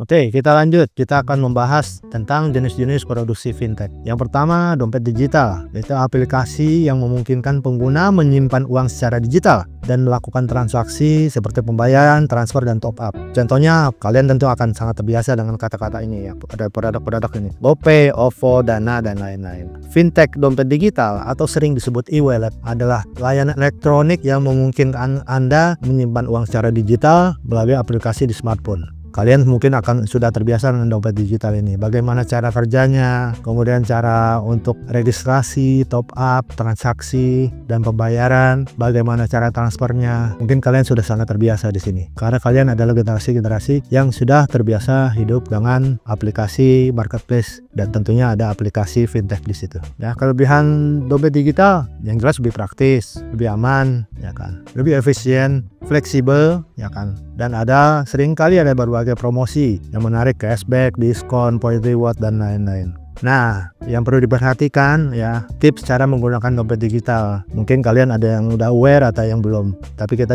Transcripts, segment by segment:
Oke, kita lanjut. Kita akan membahas tentang jenis-jenis produksi fintech. Yang pertama, dompet digital. Itu aplikasi yang memungkinkan pengguna menyimpan uang secara digital dan melakukan transaksi seperti pembayaran, transfer, dan top up. Contohnya, kalian tentu akan sangat terbiasa dengan kata-kata ini ya. Ada produk-produk ini. GoPay, OVO, Dana, dan lain-lain. Fintech dompet digital atau sering disebut e-wallet adalah layanan elektronik yang memungkinkan Anda menyimpan uang secara digital melalui aplikasi di smartphone. Kalian mungkin akan sudah terbiasa dengan dompet digital ini. Bagaimana cara kerjanya, kemudian cara untuk registrasi, top up, transaksi, dan pembayaran, bagaimana cara transfernya. Mungkin kalian sudah sangat terbiasa di sini. Karena kalian adalah generasi-generasi yang sudah terbiasa hidup dengan aplikasi marketplace dan tentunya ada aplikasi fintech di situ. Ya, kelebihan dompet digital yang jelas lebih praktis, lebih aman, ya kan, lebih efisien, fleksibel, ya kan, dan seringkali ada berbagai promosi yang menarik, cashback, diskon, point reward, dan lain-lain. Nah, yang perlu diperhatikan ya, tips cara menggunakan dompet digital. Mungkin kalian ada yang udah aware atau yang belum, tapi kita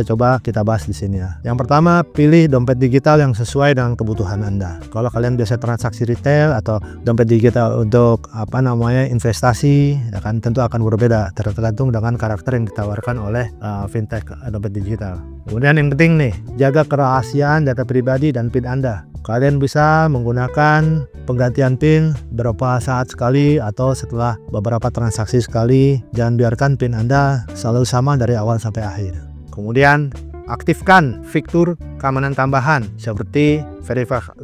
bahas di sini ya. Yang pertama, pilih dompet digital yang sesuai dengan kebutuhan Anda. Kalau kalian biasa transaksi retail atau dompet digital untuk investasi, ya kan, tentu akan berbeda tergantung dengan karakter yang ditawarkan oleh fintech dompet digital. Kemudian yang penting nih, jaga kerahasiaan data pribadi dan PIN Anda. Kalian bisa menggunakan penggantian PIN beberapa saat sekali atau setelah beberapa transaksi sekali. Jangan biarkan PIN Anda selalu sama dari awal sampai akhir. Kemudian aktifkan fitur keamanan tambahan seperti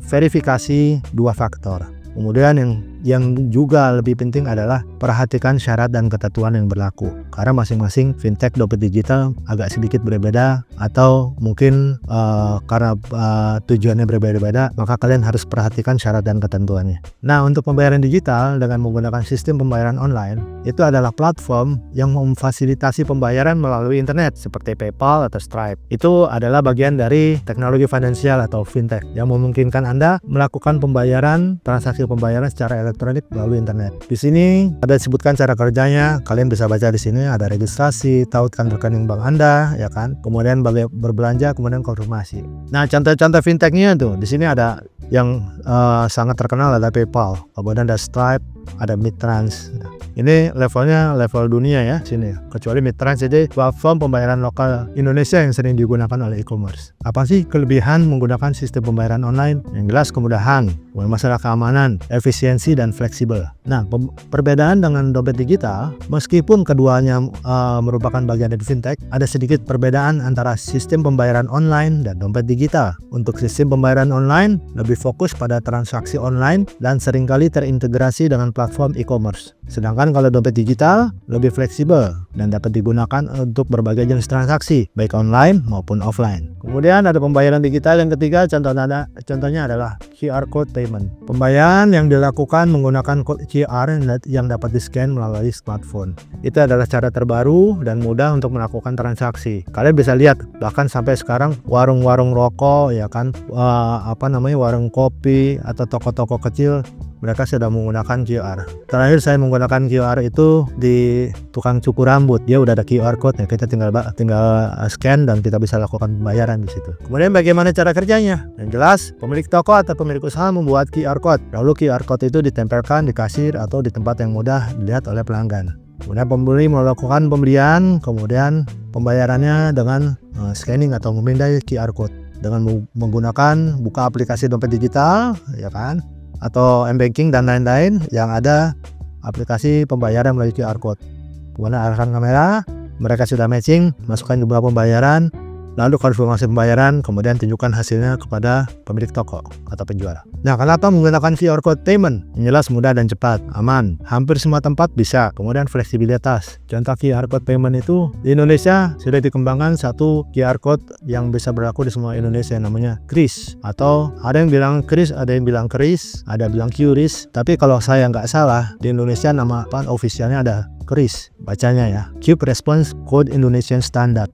verifikasi 2 faktor. Kemudian yang juga lebih penting adalah perhatikan syarat dan ketentuan yang berlaku, karena masing-masing fintech dompet digital agak sedikit berbeda atau mungkin karena tujuannya berbeda-beda, maka kalian harus perhatikan syarat dan ketentuannya. Nah, untuk pembayaran digital dengan menggunakan sistem pembayaran online, itu adalah platform yang memfasilitasi pembayaran melalui internet seperti PayPal atau Stripe. Itu adalah bagian dari teknologi finansial atau fintech yang memungkinkan Anda melakukan transaksi pembayaran secara elektronik melalui internet. Di sini ada disebutkan cara kerjanya, kalian bisa baca di sini. Ada registrasi, tautkan rekening bank Anda, ya kan. Kemudian berbelanja, kemudian konfirmasi. Nah, contoh-contoh fintechnya tuh di sini ada yang sangat terkenal, ada PayPal, kemudian ada Stripe, ada Midtrans. Ini level dunia ya sini. Kecuali Midtrans jadi platform pembayaran lokal Indonesia yang sering digunakan oleh e-commerce. Apa sih kelebihan menggunakan sistem pembayaran online? Yang jelas kemudahan, masalah keamanan, efisiensi, dan fleksibel. Nah, perbedaan dengan dompet digital, meskipun keduanya merupakan bagian dari fintech, ada sedikit perbedaan antara sistem pembayaran online dan dompet digital. Untuk sistem pembayaran online lebih fokus pada transaksi online dan seringkali terintegrasi dengan platform e-commerce. Sedangkan kalau dompet digital lebih fleksibel dan dapat digunakan untuk berbagai jenis transaksi, baik online maupun offline. Kemudian ada pembayaran digital yang ketiga, contohnya adalah QR code payment. Pembayaran yang dilakukan menggunakan kode QR yang dapat di-scan melalui smartphone. Itu adalah cara terbaru dan mudah untuk melakukan transaksi. Kalian bisa lihat bahkan sampai sekarang warung-warung rokok, ya kan, warung kopi atau toko-toko kecil, mereka sudah menggunakan QR. Terakhir saya menggunakan QR itu di tukang cukur rambut. Dia udah ada QR code ya, kita tinggal scan dan kita bisa lakukan pembayaran di situ. Kemudian bagaimana cara kerjanya? Yang jelas, pemilik toko atau pemilik usaha membuat QR code. Lalu QR code itu ditempelkan di kasir atau di tempat yang mudah dilihat oleh pelanggan. Kemudian pembeli melakukan pembelian, kemudian pembayarannya dengan scanning atau memindai QR code dengan menggunakan buka aplikasi dompet digital, ya kan, atau m-banking dan lain-lain yang ada aplikasi pembayaran melalui QR code. Kemudian arahkan kamera, mereka sudah matching, masukkan jumlah pembayaran, lalu konfirmasi pembayaran, kemudian tunjukkan hasilnya kepada pemilik toko atau penjual. Nah, kenapa menggunakan QR code payment? Yang jelas mudah dan cepat, aman, hampir semua tempat bisa. Kemudian fleksibilitas. Contoh QR code payment itu di Indonesia sudah dikembangkan satu QR code yang bisa berlaku di semua Indonesia, namanya KRIS. Atau ada yang bilang KRIS, ada yang bilang KRIS, ada yang bilang QRIS. Tapi kalau saya nggak salah, di Indonesia nama ofisialnya ada KRIS, bacanya ya, Quick Response Code Indonesian Standard.